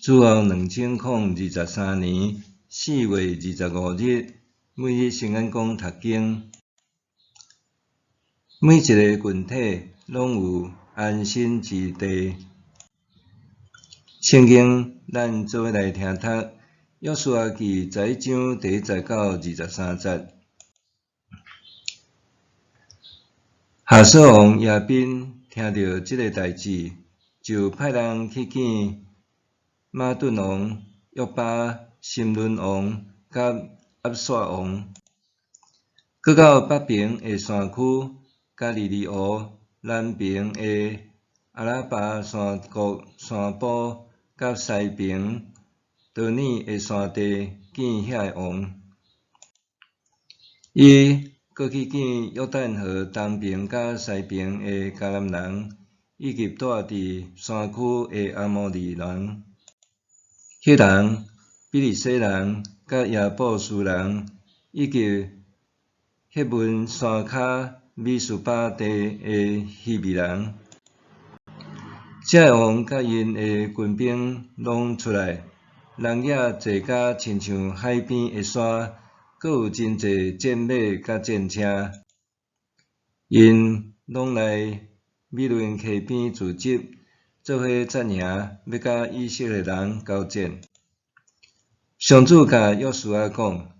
主后2023年4月25日，每日圣眼光读经，每一个群体拢有安身之地。圣经，咱做伙来听读。约书亚记11章第1节到23节。哈索王亚宾听到这个代志，就派人去见马顿王、约巴、心伦王甲押沙王，搁到北边的山区加利利河，南边的阿拉巴山谷山坡，甲西边多尼的山地见遐个王。伊搁去见约旦河东边甲西边的迦南人，以及住伫山区的阿摩利人、迄人、比利洗人、甲亚布斯人，以及迄文山骹米斯巴地的希未人。这个王甲因的军兵拢出来，人也济甲亲像海边的沙，阁有真济战马甲战车。因拢来米伦溪边聚集，做伙战营，要甲以色列人交战。上主甲约书亚讲：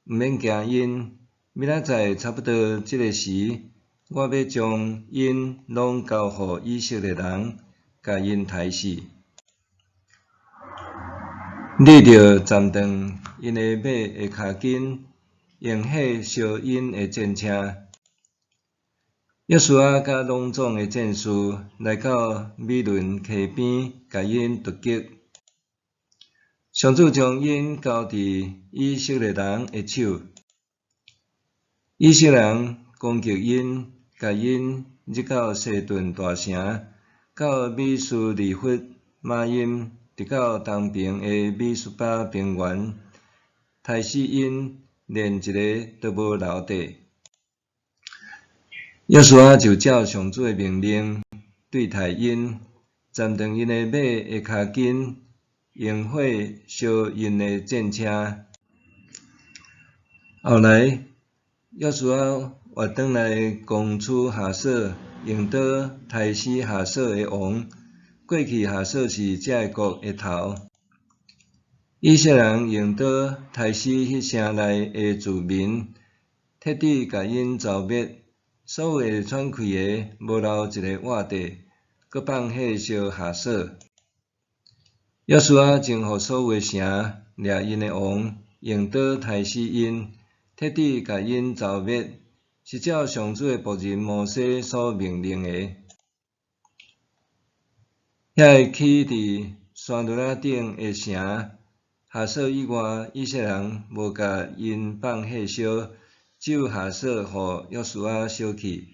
毋免惊因，明仔载差不多这个时，我要将因拢交互以色列人，甲因杀死。你着斩断因的马的骹筋，用火烧因的战车。约书亚甲拢总的战士来到米伦溪边，甲因突击。上主将因交伫以色列人的手，以色列人攻击因，甲因入到西顿大城，到米斯利弗马因，直到东边的米斯巴平原，杀死因，连一个都无留地。约书亚就照上主的命令对待因，斩断因的马的骹筋，用火烧因的战车。后来，约书亚活转来攻取哈索，用刀杀死哈索的王。过去哈索是这个国的头。以色列人用刀杀死迄城内的居民，彻底甲因剿灭。所有喘气的，无留一个活地，搁放火烧哈索。约书亚征服所有的城，掠因的王，用刀杀死因，彻底甲因剿灭，是照上主的仆人摩西所命令的。遐个起伫山路仔顶的城，哈索以外，以色列人无甲因放火烧。只有哈索互约书亚烧去。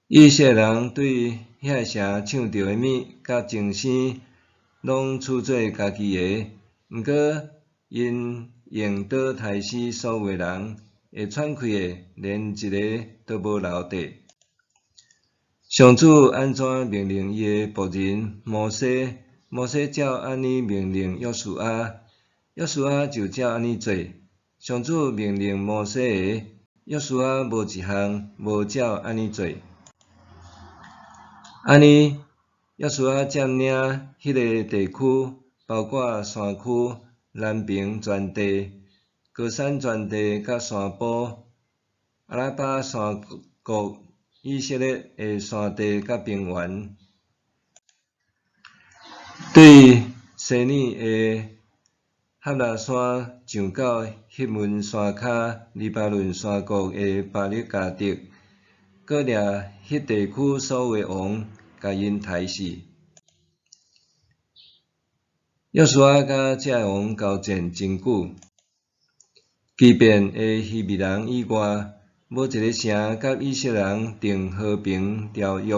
以色列人对遐城抢到的物甲精生，拢处做家己的。毋过，因用刀杀死所有的人，会喘气的，连一个都无留地。上主安怎命令伊的仆人摩西？摩西照安尼命令约书亚，约书亚就照安尼做。上主命令摩西的，约书亚无一项无照安尼做。安尼，约书亚占领迄个地区，包括山区、南平全地、高山全地甲山坡、阿拉巴山谷、以色列的山地甲平原。对西尼的哈拉山上到迄文山骹黎巴嫩山谷的巴勒加特，搁掠迄地区所有的王，甲因杀死。约书亚甲这个王交战真久，即便的希未人以外，无一个城甲以色列人订和平条约，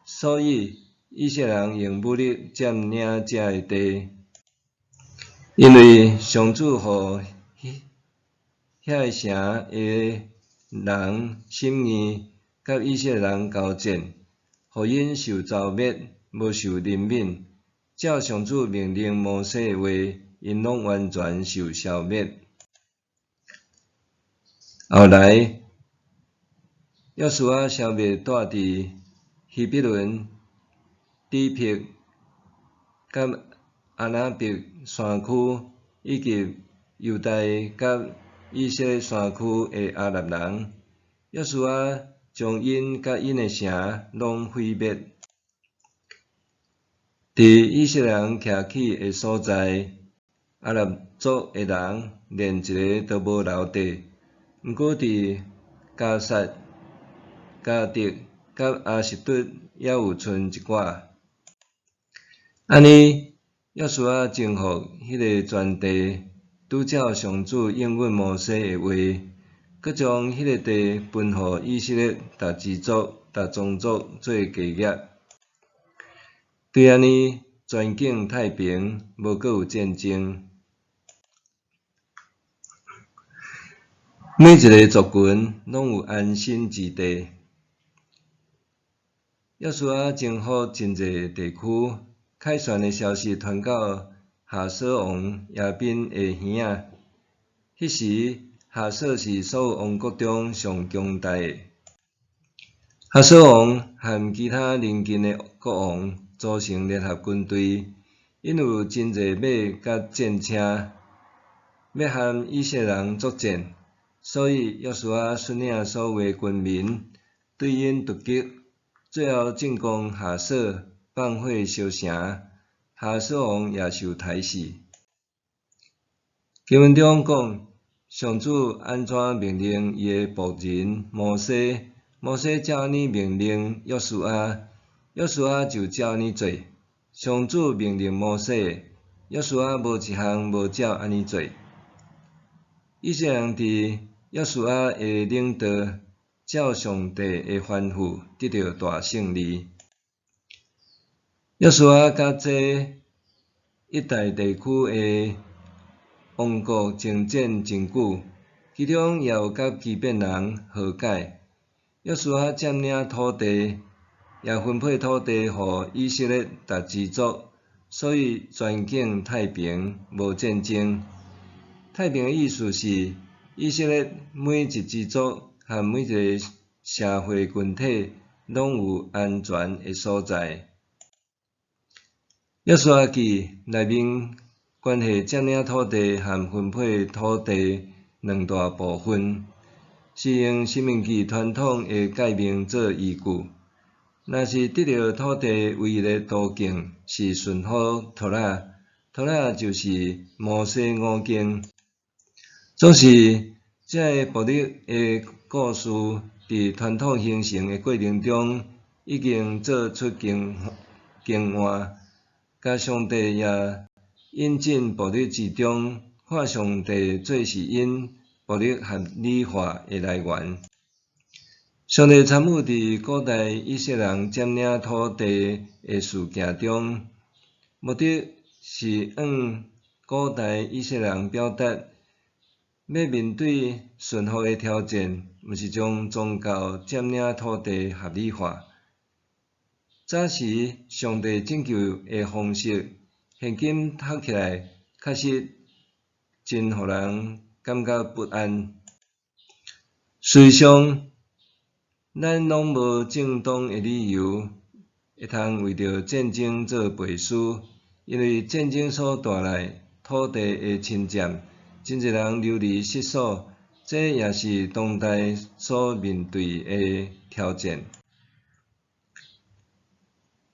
所以以色列人用武力占领这个地。因为上主互遐个城的人心意，甲以色列人交战，互因受剿灭，无受怜悯，照上主命令摩西的话，因拢完全受消灭。后来，约书亚消灭住伫希伯伦、底璧、甲阿那伯山区，以及犹大甲以色列山区的阿拉伯人。约书亚将因甲因的城拢毁灭。伫以色列人徛起的所在，阿拉伯族的人连一个都无留地。毋过伫加萨、加德甲阿什德还有剩一寡。安尼，约书亚征服迄个全地，拄照上主应允摩西的话，佮将迄个地分互以色列逐支族、逐宗族做家业。对安尼，全境太平，无阁有战争。每一个族群拢有安身之地。约书亚征服真侪地区，凯旋的消息传到哈索王亚宾的耳仔。迄时，哈索是所有王国中上强大的。哈索王和其他邻近的国王组成联合军队，因有真侪马甲战车，要和以色列人作战，所以约书亚率领所有的军民对因突击，最后进攻哈索，放火烧城，哈索王也受杀死。经文中讲，上主安怎命令伊的仆人摩西，摩西照安尼命令约书亚，约书亚就照安尼做。上主命令摩西，约书亚无一项无照安尼做。以色列人伫约书亚的领导，照上帝的吩咐，得到大胜利。约书亚甲这一带地区的王国征战真久，其中也有甲基遍人和解。约书亚占领土地，也分配土地予以色列逐支族，所以全境太平，无战争。太平的意思是，以色列每一支族和每一个社会群体拢有安全的所在。约书亚记内面关系占领土地和分配土地两大部分，是用申命记传统的诫命做依据。若是得到土地唯一的途径是顺服托拉，托拉就是摩西五经。总是这个部落的故事，伫传统形成的过程中，已经做出更换，甲上帝也引进部落之中，看上帝做是因部落合理化的来源。上帝参与伫古代以色列人占领土地的事件中，目的是向古代以色列人表达，要面对顺服的挑战，毋是将宗教占领土地合理化。早时上帝拯救的方式，现今读起来确实真互人感觉不安。事实上，咱拢无正当的理由会通为着战争做背书，因为战争所带来土地的侵占，真侪人流离失所，这也是当代所面对的挑战。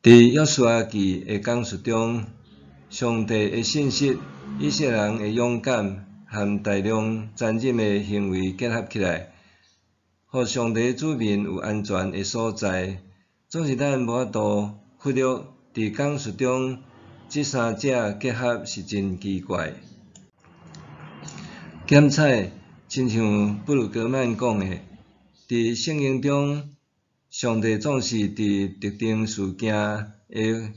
伫约书亚记的讲述中，上帝的信息、以色列人的勇敢和大量残忍的行为结合起来，互上帝子民有安全的所在。总是咱无法度忽略，伫讲述中，这三者结合是真奇怪。检采，亲像布鲁格曼讲的，伫圣经中，上帝总是伫特定事件的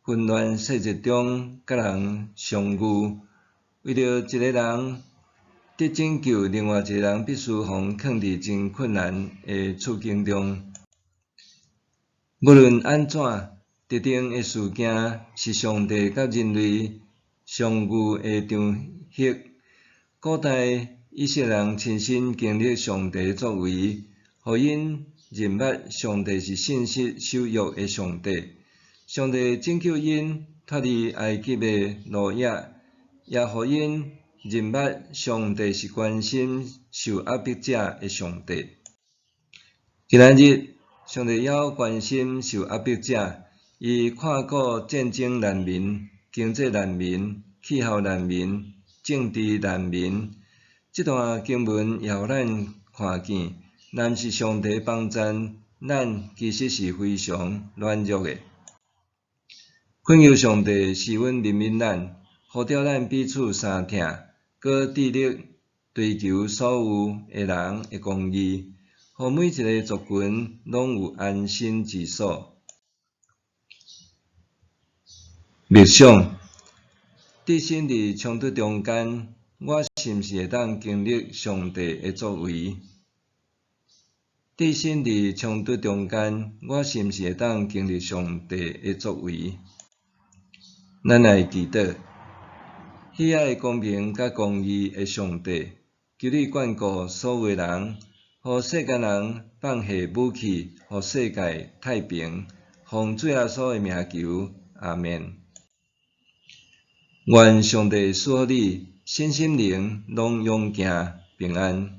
混乱细节中甲人相遇，为着一个人得拯救，另外一个人必须互囥伫真困难的处境中。无论安怎，特定的事件是上帝甲人类相遇的场合。古代以色列人亲身经历上帝作为，互因认捌上帝是信实守约的上帝。上帝拯救因脱离埃及的奴役，也互因认捌上帝是关心受压迫者的上帝。今仔日，上帝还关心受压迫者，伊看顾战争难民、经济难民、气候难民、政治难民。这段经文也互咱看见，若毋是上帝帮赞，咱其实是非常软弱的。恳求上帝施恩怜悯咱，呼召咱彼此相疼，搁致力追求所有的人的公义，互每一个族群拢有安身之所。默想，置身伫冲突中间，我是毋是会当经历上帝的作为？置身伫冲突中间，我是毋是会当经历上帝的作为？咱来祈祷，喜爱公平甲公义的上帝，求你眷顾所有人，互世间人放下武器，互世界太平。奉主耶稣的名求，阿们。愿上帝赐予你身心灵拢勇健平安。